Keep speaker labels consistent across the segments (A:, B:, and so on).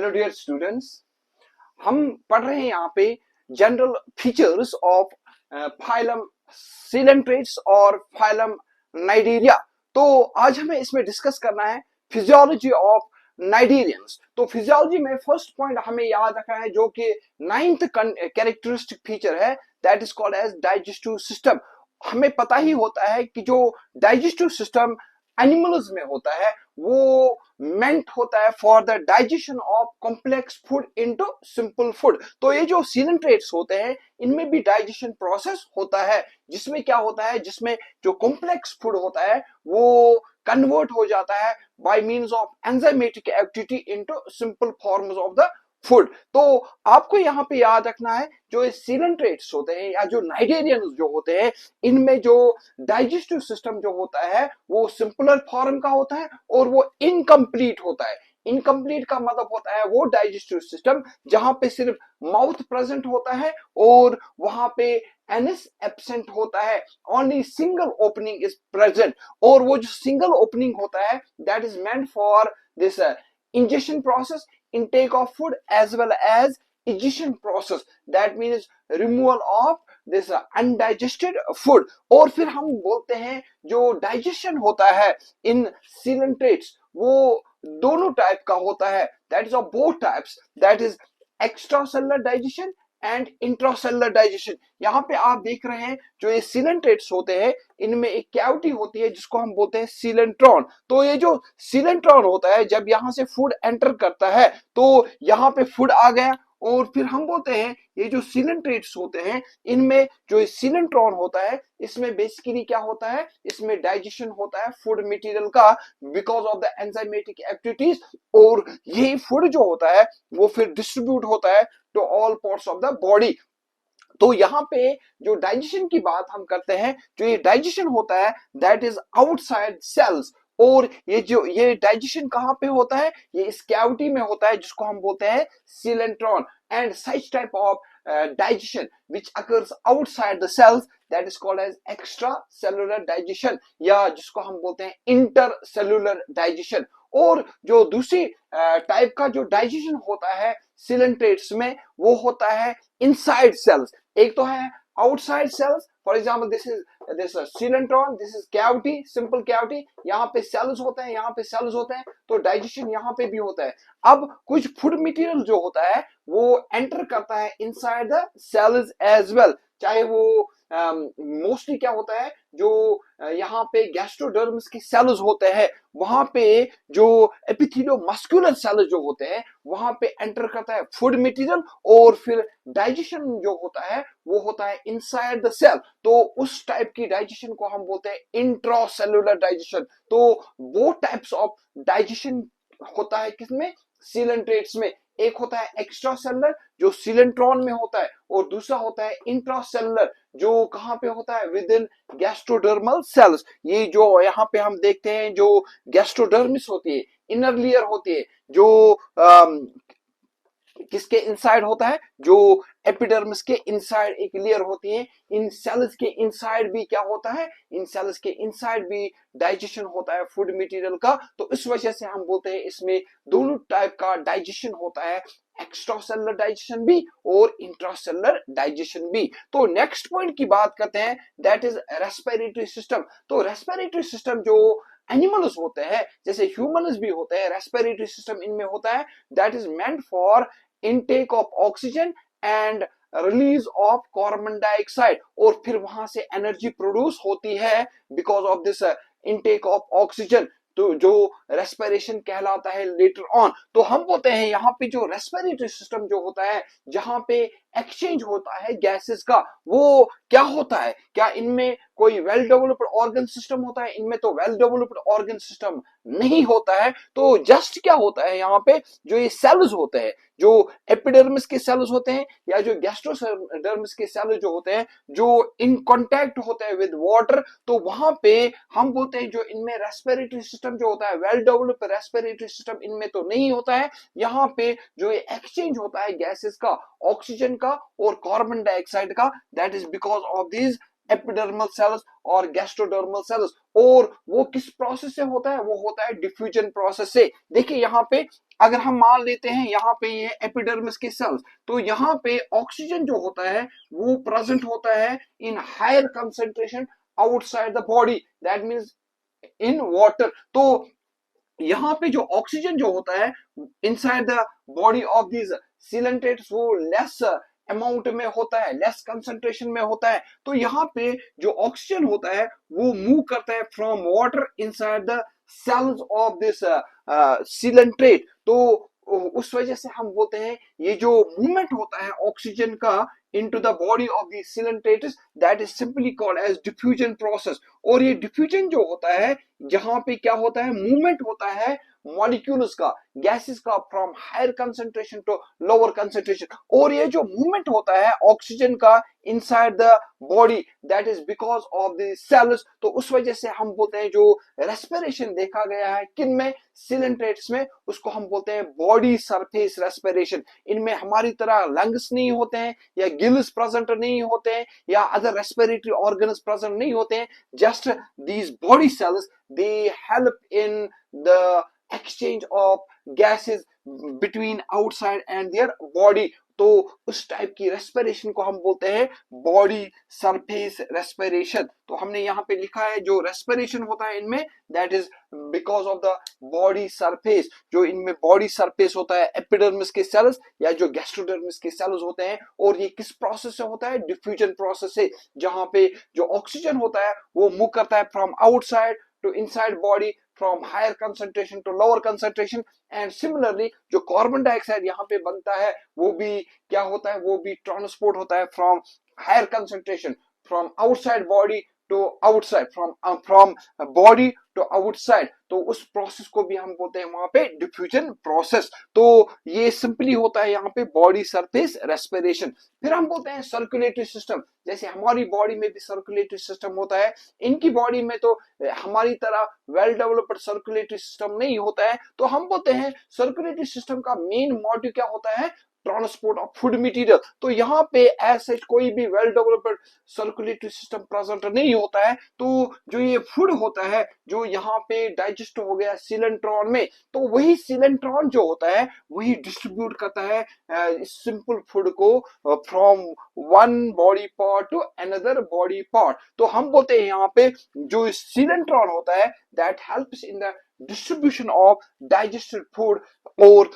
A: Hello dear students, हम पढ़ रहे हैं यहाँ पे general features of phylum coelenterates और फाइलम नाइडीरिया। तो आज हमें इसमें डिस्कस करना है फिजियोलॉजी ऑफ नाइडीरियंस। तो फिजियोलॉजी में फर्स्ट पॉइंट हमें याद रखना है जो कि नाइन्थ कैरेक्टरिस्टिक फीचर है, that is called as digestive system. हमें पता ही होता है कि जो डाइजेस्टिव सिस्टम एनिमल्स में होता है वो मेंट होता है for the digestion of complex food into simple food. तो ये जो सीलेंट्रेट्स होते हैं इनमें भी डाइजेशन प्रोसेस होता है, जिसमें क्या होता है, जिसमें जो कॉम्प्लेक्स फूड होता है वो कन्वर्ट हो जाता है by means of enzymatic activity into simple forms of the food. तो आपको यहाँ पे याद रखना है जो सीलेंट्रेट्स होते हैं या जो नाइडेरियंस जो होते हैं इनमें जो डाइजेस्टिव सिस्टम जो होता है वो सिंपलर फॉर्म का होता है और वो इनकम्प्लीट होता है। इनकम्प्लीट का मतलब होता है वो डाइजेस्टिव सिस्टम जहां पे सिर्फ माउथ प्रेजेंट होता है और वहां पे एनस एब्सेंट होता है, only single opening is present. और वो जो सिंगल ओपनिंग होता है that is meant for this ingestion process, intake of food as well as egestion process, that means removal of this undigested food। और फिर हम बोलते हैं जो डाइजेशन होता है इन सीलेंट्रेट्स वो दोनों टाइप का होता है, that is of both types, that is extracellular digestion and intracellular digestion. यहाँ पे आप देख रहे हैं जो ये सीलेंट्रेट्स होते हैं इनमें एक कैविटी होती है जिसको हम बोलते हैं सीलेंट्रॉन। तो ये जो सीलेंट्रॉन होता है जब यहाँ से फूड एंटर करता है तो यहाँ पे फूड आ गया और फिर हम बोलते हैं ये जो सीलेंट्रेट्स होते हैं इनमें जो सीलेंट्रॉन होता है इसमें बेसिकली क्या होता है, इसमें डाइजेशन होता है फूड मटेरियल का because of the enzymatic activities. और यही फूड जो होता है वो फिर डिस्ट्रीब्यूट होता है to all parts of the body. तो यहाँ पे जो डाइजेशन की बात हम करते हैं, जो ये डाइजेशन होता है दैट इज आउटसाइड सेल्स। और ये डाइजेशन कहाँ पे होता है, ये इस कैविटी में होता है जिसको हम बोलते हैं coelenteron. And such type of digestion which occurs outside the cells that is called as extracellular digestion या जिसको हम बोलते हैं intercellular digestion। और जो दूसरी टाइप का जो डाइजेशन होता है सीलेंट्रेट्स में वो होता है इनसाइड सेल्स। एक तो है outside cells, for example this coelenteron, this is cavity, simple cavity, यहाँ पे सेल्स होते हैं, यहाँ पे सेल्स होते हैं, तो डाइजेशन यहाँ पे भी होता है। अब कुछ फूड मटेरियल जो होता है वो एंटर करता है inside the cells as well, चाहे वो मोस्टली क्या होता है जो यहाँ पे गैस्ट्रोडर्म्स के सेल्स होते हैं वहां पे जो एपिथेलियोमस्कुलर सेल्स जो होते हैं वहां पे एंटर करता है फूड मटेरियल और फिर डाइजेशन जो होता है वो होता है इनसाइड द सेल। तो उस टाइप की डाइजेशन को हम बोलते हैं इंट्रासेलुलर डाइजेशन। तो वो टाइप्स ऑफ डाइजेशन होता है किसमें, सीलेंट्रेट्स में। एक होता है एक्स्ट्रा सेलुलर जो सीलेंट्रॉन में होता है और दूसरा होता है इंट्रासेलुलर जो कहां पे होता है विद इन गैस्ट्रोडर्मल सेल्स। ये जो यहाँ पे हम देखते हैं जो गैस्ट्रोडर्मिस होती है, इनर लेयर होती है जो किसके इनसाइड होता है, जो एपिडर्मिस के इनसाइड एक लेयर होती है। इन सेल्स के इनसाइड भी क्या होता है, इन सेल्स के इनसाइड भी डाइजेशन होता है फूड मटेरियल का। तो इस वजह से हम बोलते हैं इसमें दोनों टाइप का डाइजेशन होता है, एक्स्ट्रासेलुलर डाइजेशन भी और इंट्रासेलुलर डाइजेशन भी। तो नेक्स्ट पॉइंट की बात करते हैं दैट इज रेस्पिरेटरी सिस्टम। तो रेस्पिरेटरी सिस्टम जो एनिमल्स होते हैं जैसे ह्यूमन्स भी होते हैं, रेस्पिरेटरी सिस्टम इनमें होता है that is meant for intake of oxygen and release of carbon dioxide. और फिर वहां से एनर्जी प्रोड्यूस होती है because of this intake of oxygen, तो जो रेस्पिरेशन कहलाता है लेटर ऑन। तो हम बोलते हैं यहाँ पे जो रेस्पिरेटरी सिस्टम जो होता है जहां पे एक्सचेंज होता है गैसेस का, वो क्या होता है, क्या इनमें कोई वेल डेवलप्ड ऑर्गन सिस्टम होता है, इनमें तो वेल डेवलप्ड ऑर्गन सिस्टम नहीं होता है। तो जस्ट क्या होता है यहाँ पे जो ये सेल्स होते हैं, जो एपिडर्मिस के सेल्स होते हैं या जो गैस्ट्रोडर्मिस के सेल्स जो होते हैं जो इन कांटेक्ट होते हैं विद वाटर, तो वहां पे हम बोलते हैं जो इनमें रेस्पिरेटरी सिस्टम जो होता है वेल डेवलप्ड रेस्पिरेटरी सिस्टम इनमें तो नहीं होता है। यहाँ पे जो ये एक्सचेंज होता है गैसेस का, ऑक्सीजन का और कार्बन डाइऑक्साइड का, that is because of this epidermal cells और गैस्ट्रोडर्मल सेल्स। और वो किस प्रोसेस से होता है? वो होता है डिफ्यूजन प्रोसेस से। देखिए यहाँ पे अगर हम मान लेते हैं यहाँ पे ये एपिडर्मिस के सेल्स, तो यहाँ पे ऑक्सीजन जो होता है वो प्रेजेंट होता है in higher concentration outside the body, that means in water. तो यहाँ पे जो ऑक्सीजन जो होता है inside the body of these coelenterates वो लेस अमाउंट में होता है, लेस कंसंट्रेशन में होता है। तो यहाँ पे जो ऑक्सीजन होता है वो मूव करता है from water inside the cells of this coelenterate. तो उस वजह से हम बोलते हैं ये जो मूवमेंट होता है ऑक्सीजन का into the body of the cylindrators, that is simply called as diffusion process। और ये डिफ्यूजन जो होता है जहां पे क्या होता है, मूवमेंट होता है मॉलिक्यूल्स का, गैसेस का, from higher concentration to lower concentration. और ये जो मूवमेंट होता है ऑक्सीजन का inside the body, that is because of the cells. तो उस वजह से हम बोलते हैं जो रेस्पिरेशन देखा गया है किन में, सिलेंट्रेट्स में, उसको हम बोलते हैं बॉडी सरफेस रेस्पिरेशन। इनमें हमारी तरह लंग्स नहीं होते हैं या गिल्स प्रेजेंट नहीं होते हैं या अदर रेस्पिरेटरी ऑर्गन्स प्रेजेंट नहीं होते हैं। Just these body cells they help in the exchange of gases between outside and their body। तो उस टाइप की रेस्पिरेशन को हम बोलते हैं बॉडी सरफेस रेस्पिरेशन। तो हमने यहाँ पे लिखा है जो रेस्पिरेशन होता है इनमें, that is because of the body surface. जो इनमें बॉडी सरफेस होता है एपिडर्मिस के सेल्स या जो गैस्ट्रोडर्मिस के सेल्स होते हैं। और ये किस प्रोसेस से होता है? डिफ्यूजन प्रोसेस से, जहां पे जो ऑक्सीजन होता है वो मूव करता है from outside to inside body, from higher concentration to lower concentration। and similarly जो कार्बन डाइऑक्साइड यहाँ पे बनता है वो भी क्या होता है, वो भी ट्रांसपोर्ट होता है from higher concentration from outside body to outside, from body to outside। तो उस प्रोसेस को भी हम बोलते हैं वहां पे डिफ्यूजन प्रोसेस। तो ये सिंपली होता है यहाँ पे बॉडी सरफेस रेस्पिरेशन। फिर हम बोलते हैं सर्कुलेटरी सिस्टम। जैसे हमारी बॉडी में भी सर्कुलेटरी सिस्टम होता है, इनकी बॉडी में तो हमारी तरह वेल डेवलप्ड सर्कुलेटरी सिस्टम नहीं होता है। तो हम बोलते हैं सर्कुलेटरी सिस्टम का मेन मोटिव क्या होता है? Transport of food material. तो यहाँ पे ऐसे कोई भी well developed circulatory system present नहीं होता है। तो जो ये फूड होता है जो यहाँ पे डाइजेस्ट हो गया सिलेंट्रॉन में, तो वही सिलेंट्रॉन जो होता है वही डिस्ट्रीब्यूट करता है इस सिंपल फूड को from one body part two another body part. तो हम बोलते हैं यहाँ पे जो सिलेंट्रॉन होता है that helps in the distribution of digested food. और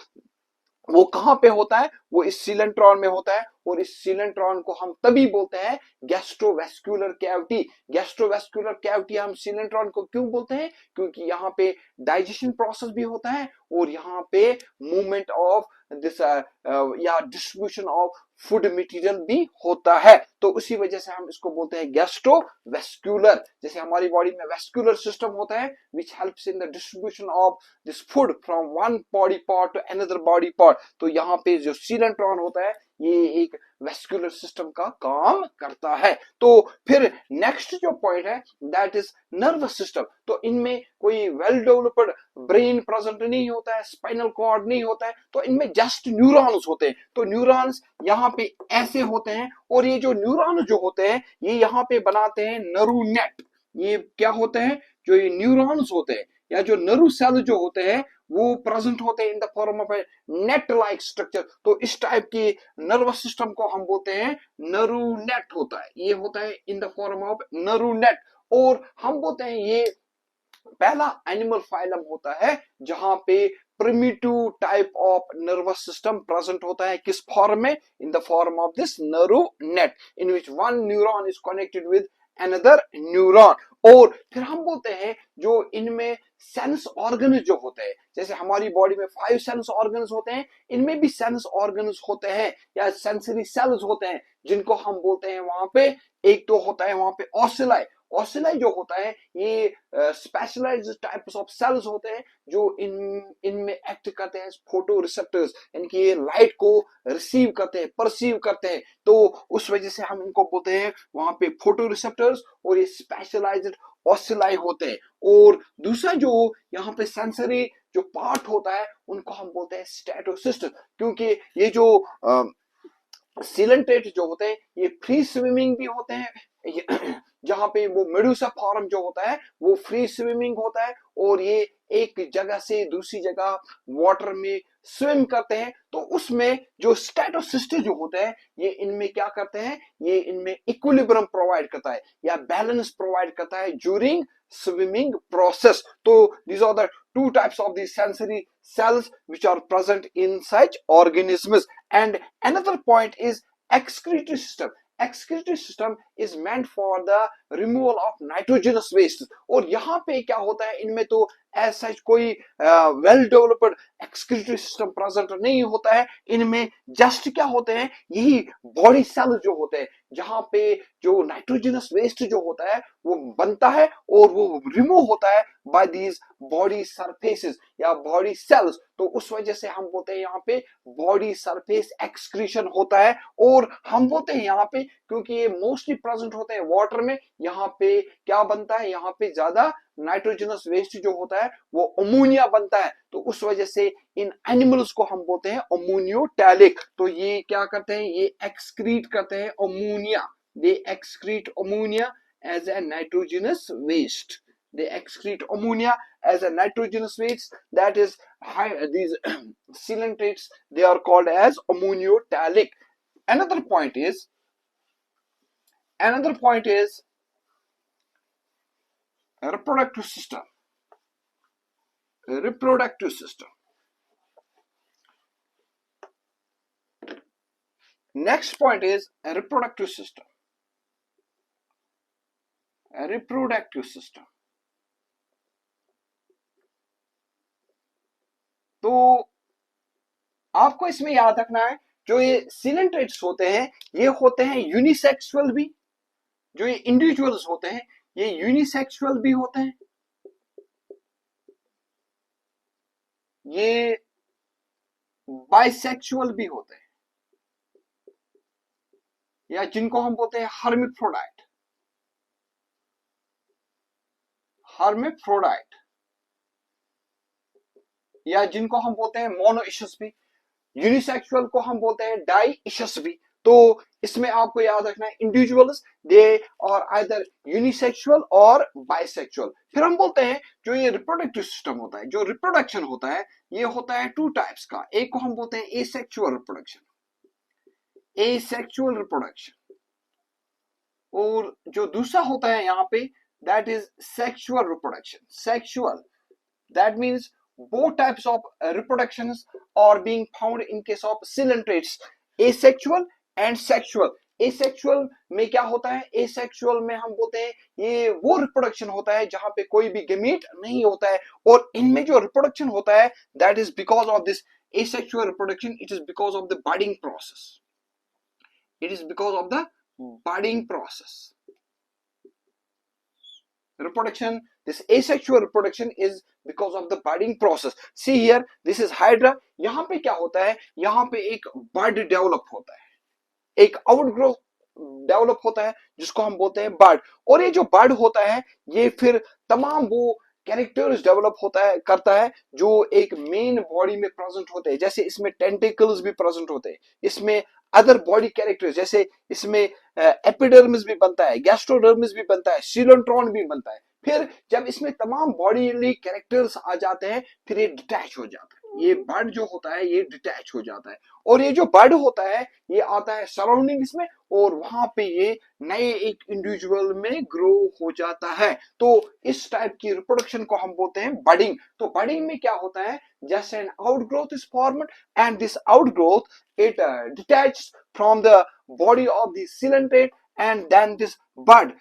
A: वो कहां पे होता है? वो इस सिलेंट्रॉन में होता है। और इस सिलेंट्रॉन को हम तभी बोलते हैं गैस्ट्रोवेस्कुलर कैविटी। गैस्ट्रोवेस्कुलर कैविटी हम सिलेंट्रॉन को क्यों बोलते हैं? क्योंकि यहाँ पे डाइजेशन प्रोसेस भी होता है और यहाँ पे मूवमेंट ऑफ दिस या डिस्ट्रीब्यूशन ऑफ फूड मटेरियल भी होता है। तो उसी वजह से हम इसको बोलते हैं गैस्ट्रोवेस्कुलर। जैसे हमारी बॉडी में वेस्कुलर सिस्टम होता है which helps in the distribution of this food from one body part two another body part. तो यहाँ पे जो सिलेंट्रॉन होता है ये एक वेस्कुलर सिस्टम का काम करता है। तो फिर नेक्स्ट जो पॉइंट है दैट इज नर्वस सिस्टम। तो इनमें कोई वेल डेवलप्ड ब्रेन प्रेजेंट नहीं होता है, स्पाइनल कॉर्ड नहीं होता है, तो इनमें जस्ट न्यूरॉन्स होते हैं। तो न्यूरॉन्स यहाँ पे ऐसे होते हैं और ये जो न्यूरॉन जो होते हैं ये यहाँ पे बनाते हैं नरू नेट। ये क्या होते हैं? जो ये न्यूरॉन्स होते हैं या जो नर्व सेल जो होते हैं वो प्रेजेंट होते हैं in the form of A net like structure. तो इस टाइप की नर्वस सिस्टम को हम बोलते हैं नरू नेट होता है। ये होता है in the form of Naru net. और हम बोलते हैं ये पहला एनिमल फाइलम होता है जहां पे primitive type of nervous system present होता है। किस फॉर्म में? In the form of this Naru net in which one neuron is connected with another neuron. और फिर हम बोलते हैं जो इनमें सेंस ऑर्गन्स जो होते हैं, जैसे हमारी बॉडी में 5 सेंस ऑर्गन्स होते हैं, इनमें भी सेंस ऑर्गन्स होते हैं या सेंसरी सेल्स होते हैं जिनको हम बोलते हैं वहां पे, एक तो होता है वहां पे ऑसिलाई। ऑसिलाई जो होता है ये स्पेशलाइज्ड टाइप्स ऑफ सेल्स होते हैं जो इनमें एक्ट करते हैं फोटो रिसेप्टर्स, इनकी लाइट को रिसीव करते हैं, परसीव करते हैं। तो उस वजह से हम इनको बोलते हैं वहां पे फोटो रिसेप्टर्स और ये स्पेशलाइज्ड ऑसिलाई होते हैं। और दूसरा जो यहाँ पे सेंसरी जो पार्ट होता है उनको हम बोलते हैं स्टैटोसिस्ट, क्योंकि ये जो सिलेंट्रेट जो होते हैं ये फ्री स्विमिंग भी होते हैं जहां पे वो मेडुसा फॉर्म जो होता है वो फ्री स्विमिंग होता है और ये एक जगह से दूसरी जगह वाटर में स्विम करते हैं। तो उसमें जो स्टेटोसिस्ट जो होता है ये इनमें क्या करते हैं, ये इनमें इक्विलिब्रियम प्रोवाइड करता है या बैलेंस प्रोवाइड करता है during swimming process. So these are the two types of the sensory cells which are present in such organisms. And another point is excretory system. Excretory system is meant for the removal of nitrogenous waste. और यहाँ पे क्या होता है, इनमें तो as such कोई well developed excretory system present नहीं होता है। इनमें जस्ट क्या होते हैं, यही बॉडी सेल जो होते हैं जहां पे जो नाइट्रोजनस वेस्ट जो होता है वो बनता है और वो रिमूव होता है बाय दीज बॉडी सरफेसेस या बॉडी सेल्स। तो उस वजह से हम बोलते हैं यहाँ पे बॉडी सरफेस एक्सक्रीशन होता है। और हम बोलते हैं यहाँ पे क्योंकि ये मोस्टली प्रेजेंट होते हैं वाटर में, यहाँ पे क्या बनता है, यहाँ पे ज्यादा नाइट्रोजनस वेस्ट जो होता है वो अमोनिया बनता है। तो उस वजह से इन एनिमल्स को हम बोलते हैं अमोनियोटैलिक। तो ये क्या करते हैं, ये एक्सक्रीट करते हैं ammonia, they excrete ammonia as a nitrogenous waste. They excrete ammonia as a nitrogenous waste. That is these coelentrates, they are called as ammoniothallic. Another point is reproductive system. Reproductive system. Next point is reproductive system. Reproductive system. तो आपको इसमें याद रखना है जो ये coelenterates होते हैं ये होते हैं यूनिसेक्सुअल भी, जो ये इंडिविजुअल्स होते हैं ये यूनिसेक्सुअल भी होते हैं, ये बाइसेक्सुअल भी होते हैं, या जिनको हम बोलते हैं हर्मिफ्रोडाइट, हर्मिफ्रोडाइट, या जिनको हम बोलते हैं मोनोइशस भी। यूनिसेक्सुअल को हम बोलते हैं डाइइशस भी। तो इसमें आपको याद रखना है इंडिविजुअल्स दे और आइदर यूनिसेक्सुअल और बाइसेक्सुअल। फिर हम बोलते हैं जो ये रिप्रोडक्टिव सिस्टम होता है, जो रिप्रोडक्शन होता है ये होता है टू टाइप्स का। एक को हम बोलते हैं एसेक्सुअल रिप्रोडक्शन, एसेक्सुअल रिप्रोडक्शन, और जो दूसरा होता है यहाँ पे that is sexual reproduction. Sexual that means both types of reproductions are being found in case of coelentrates, asexual and sexual. asexual में क्या होता है, asexual में हम बोलते हैं ये वो रिप्रोडक्शन होता है जहां पे कोई भी गेमीट नहीं होता है। और इनमें जो रिप्रोडक्शन होता है that is because of this asexual reproduction, it is because of the budding process, it is because of the budding process. Reproduction, this asexual reproduction is because of the budding process. See here, this is hydra. यहाँ पे क्या होता है, यहाँ पे एक बड develop होता है, एक आउटग्रोथ डेवलप होता है जिसको हम बोलते हैं बड। और ये जो बड होता है ये फिर तमाम वो कैरेक्टर्स डेवलप होता है करता है जो एक मेन बॉडी में प्रेजेंट होते हैं। जैसे इसमें टेंटिकल्स भी प्रेजेंट होते हैं, इसमें अदर बॉडी कैरेक्टर्स जैसे इसमें एपिडर्मिस भी बनता है, गैस्ट्रोडर्मिस भी बनता है, सीलोंट्रॉन भी बनता है। फिर जब इसमें तमाम बॉडी कैरेक्टर्स आ जाते हैं फिर ये डिटैच हो जाता है, ये बड जो होता है ये डिटैच हो जाता है। और ये जो बड होता है ये आता है सराउंडिंग्स में और वहां पे ये नए एक इंडिविजुअल में ग्रो हो जाता है। तो इस टाइप की रिप्रोडक्शन को हम बोलते हैं बडिंग। तो बडिंग में क्या होता है, just an outgrowth is formed and this outgrowth it detach from the body of the coelentrate, and then this bud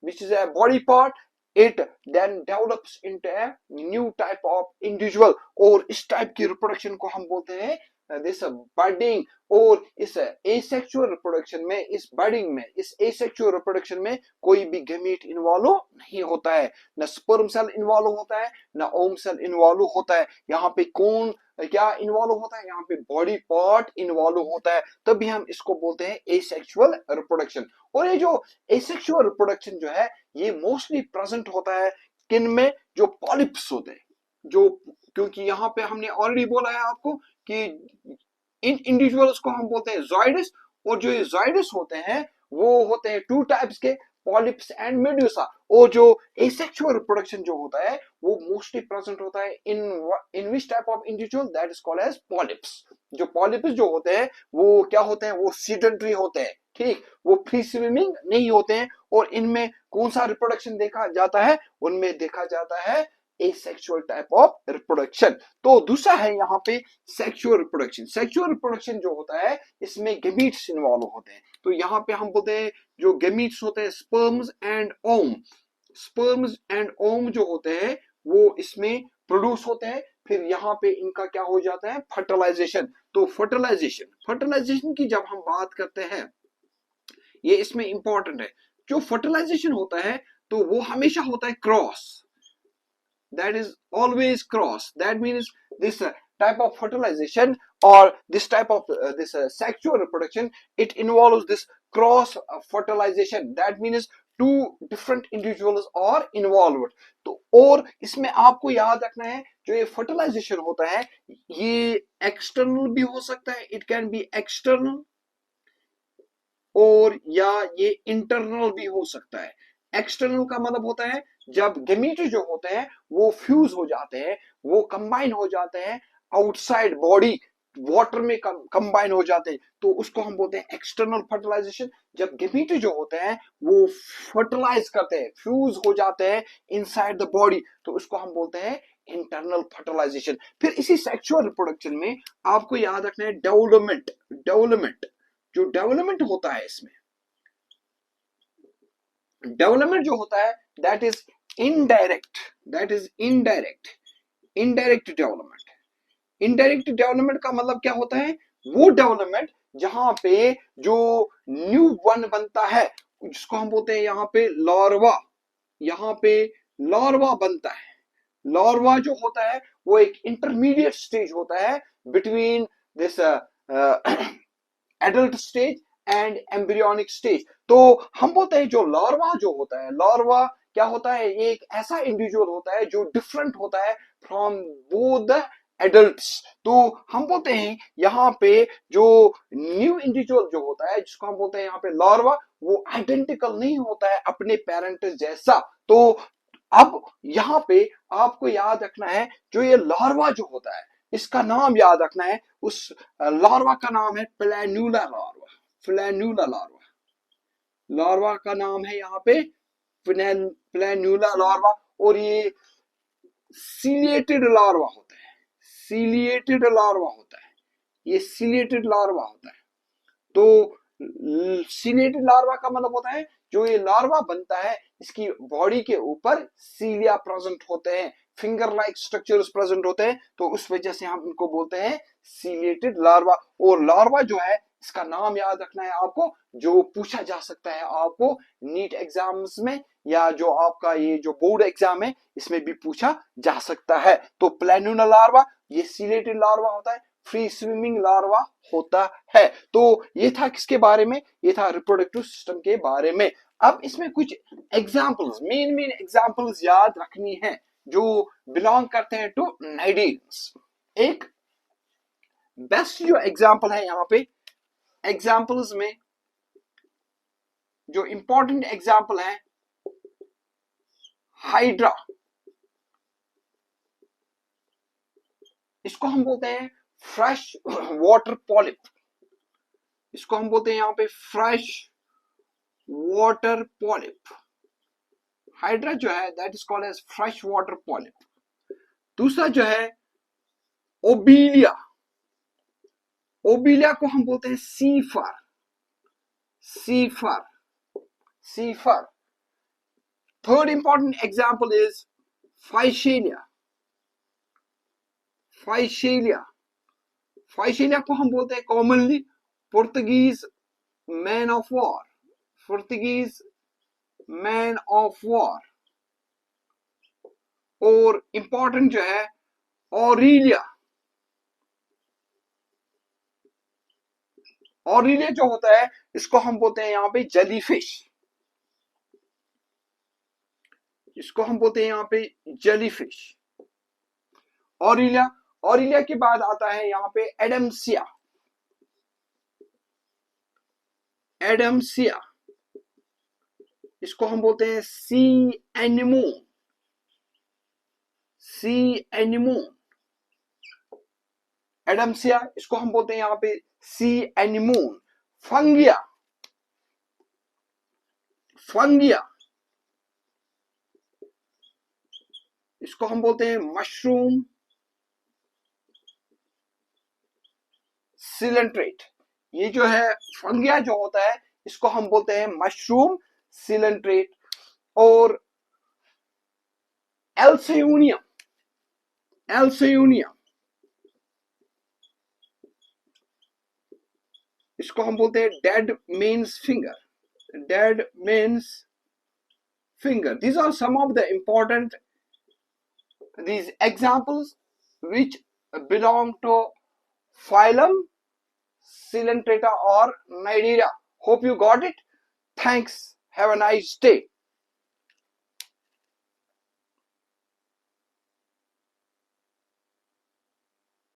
A: which is a body part, it then develops into a new type of individual। और इस type की reproduction को हम बोलते हैं this budding. और इस asexual reproduction में, इस बडिंग में, इस एसेक्सुअल रिप्रोडक्शन में कोई भी गैमीट इन्वॉल्व नहीं होता है, न स्पर्म सेल इन्वॉल्व होता है न ओम सेल इन्वॉल्व होता है। यहाँ पे कौन क्या इन्वॉल्व होता है, यहाँ पे बॉडी पार्ट इन्वॉल्व होता है, तभी हम इसको बोलते हैं एसेक्सुअल रिप्रोडक्शन। और ये जो एसेक्सुअल रिप्रोडक्शन जो है ये मोस्टली प्रेजेंट होता है किन में, जो पॉलिप्स होते हैं, जो क्योंकि यहाँ पे हमने ऑलरेडी बोला है आपको कि इन इंडिविजुअल्स को हम बोलते हैं ज़ॉइडस, और जो ये ज़ॉइडस होते हैं वो होते हैं टू टाइप्स के, पॉलिप्स एंड मेड्यूसा। और जो एसेक्सुअल रिप्रोडक्शन जो होता है वो मोस्टली प्रेजेंट होता है in which type of individual, that is called as polyps. जो पॉलिप्स जो होते हैं वो क्या होते हैं, वो सीडेंटरी होते हैं, ठीक, वो फ्री स्विमिंग नहीं होते हैं। और इनमें कौन सा रिप्रोडक्शन देखा जाता है, उनमें देखा जाता है एसेक्सुअल टाइप ऑफ रिप्रोडक्शन। तो दूसरा है यहाँ पे सेक्सुअल रिप्रोडक्शन। सेक्सुअल रिप्रोडक्शन जो होता है इसमें गेमीट्स इन्वॉल्व होते हैं। तो यहाँ पे हम बोलते हैं जो गेमीट्स होते हैं sperms and ovum. Sperms and ovum जो होते हैं वो इसमें प्रोड्यूस होते हैं। फिर यहाँ पे इनका क्या हो जाता है, फर्टिलाइजेशन। तो फर्टिलाइजेशन की जब हम बात करते हैं, ये इसमें इंपॉर्टेंट है। जो फर्टिलाइजेशन होता है तो वो हमेशा होता है cross, that is always cross. That means this type of fertilization or this type of this sexual reproduction, it involves this cross fertilization. That means two different individuals are involved. तो और इसमें आपको याद रखना है जो ये फर्टिलाइजेशन होता है ये एक्सटर्नल भी हो सकता है, इट कैन बी एक्सटर्नल, और या ये इंटरनल भी हो सकता है। एक्सटर्नल का मतलब होता है जब गेमीट जो होते हैं वो फ्यूज हो जाते हैं, वो कंबाइन हो जाते हैं आउटसाइड बॉडी, वाटर में कंबाइन हो जाते हैं, तो उसको हम बोलते हैं एक्सटर्नल फर्टिलाइजेशन। जब गेमीट जो होते हैं वो फर्टिलाइज करते हैं, फ्यूज हो जाते हैं इनसाइड द बॉडी, तो उसको हम बोलते हैं इंटरनल फर्टिलाइजेशन। फिर इसी सेक्सुअल रिप्रोडक्शन में आपको याद रखना है डेवलपमेंट। डेवलपमेंट जो डेवलपमेंट होता है इसमें, डेवलपमेंट जो होता है that is indirect, that is indirect, indirect development. Indirect development का मतलब क्या होता है, वो डेवलपमेंट जहां पे जो न्यू वन बनता है जिसको हम बोलते हैं यहाँ पे लार्वा, यहाँ पे लार्वा बनता है। लार्वा जो होता है वो एक इंटरमीडिएट स्टेज होता है between this adult stage and embryonic stage. तो हम बोलते हैं जो लार्वा जो होता है, लार्वा क्या होता है, ये एक ऐसा इंडिविजुअल होता है जो डिफरेंट होता है फ्रॉम बोथ द एडल्ट्स। तो हम बोलते हैं यहाँ पे जो न्यू इंडिविजुअल जो होता है जिसको हम बोलते हैं यहाँ पे लार्वा, वो आइडेंटिकल नहीं होता है अपने पेरेंट जैसा। तो अब यहाँ पे आपको याद रखना है जो ये लार्वा जो होता है इसका नाम याद रखना है, उस लार्वा का नाम है प्लैन्यूला लार्वा। प्लैन्यूला लार्वा, लार्वा का नाम है यहाँ पे प्लैन्यूला लार्वा। और ये सीलिएटेड लार्वा होता है, सीलिएटेड लार्वा होता है, ये सीलिएटेड लार्वा होता है। तो सीलिएटेड लार्वा का मतलब होता है जो ये लार्वा बनता है इसकी बॉडी के ऊपर सीलिया प्रेजेंट होते हैं, फिंगर लाइक स्ट्रक्चर्स प्रेजेंट होते हैं, तो उस वजह से हम इनको बोलते हैं सीलिएटेड लार्वा। और लार्वा जो है इसका नाम याद रखना है आपको, जो पूछा जा सकता है आपको नीट एग्जाम्स में, या जो आपका ये जो बोर्ड एग्जाम है इसमें भी पूछा जा सकता है। तो प्लैन्यूला लार्वा ये सीलिएटेड लार्वा होता है, फ्री स्विमिंग लार्वा होता है। तो ये था किसके बारे में, ये था रिप्रोडक्टिव सिस्टम के बारे में। अब इसमें कुछ एग्जाम्पल्स, मेन एग्जाम्पल्स याद रखनी है जो बिलोंग करते हैं टू नाइडीन्स। एक बेस्ट जो एग्जाम्पल है यहाँ पे, एग्जाम्पल्स में जो इंपॉर्टेंट एग्जाम्पल है हाइड्रा, इसको हम बोलते हैं फ्रेश वाटर पॉलिप, इसको हम बोलते हैं यहाँ पे फ्रेश वाटर पॉलिप। हाइड्रा जो है that is called as fresh water polyp. दूसरा जो है ओबीलिया, ओबीलिया को हम बोलते हैं sea fur, sea fur, sea fur. Third important example is physalia, physalia, physalia को हम बोलते हैं commonly Portuguese man of war, Portuguese man of war. और इंपॉर्टेंट जो है ऑरिलिया, ऑरिलिया जो होता है इसको हम बोलते हैं यहाँ पे जेलीफिश, इसको हम बोलते हैं यहाँ पे जेलीफिश, ऑरिलिया। ऑरिलिया के बाद आता है यहाँ पे एडम्सिया, एडम्सिया, इसको हम बोलते हैं सी एनिमोन, सी एनिमोन। एडम्सिया, इसको हम बोलते हैं यहां पे सी एनिमोन। फंगिया, फंगिया, इसको हम बोलते हैं मशरूम सिलेंट्रेट। ये जो है फंगिया जो होता है इसको हम बोलते हैं मशरूम सिलेंट्रेट। और एल्सियोनियम, एल्सियोनियम, इसको हम बोलते हैं dead means finger, dead means finger. These are some of the important these examples which belong to phylum Coelenterata or Cnidaria. Hope you got it. Thanks. Have a nice day.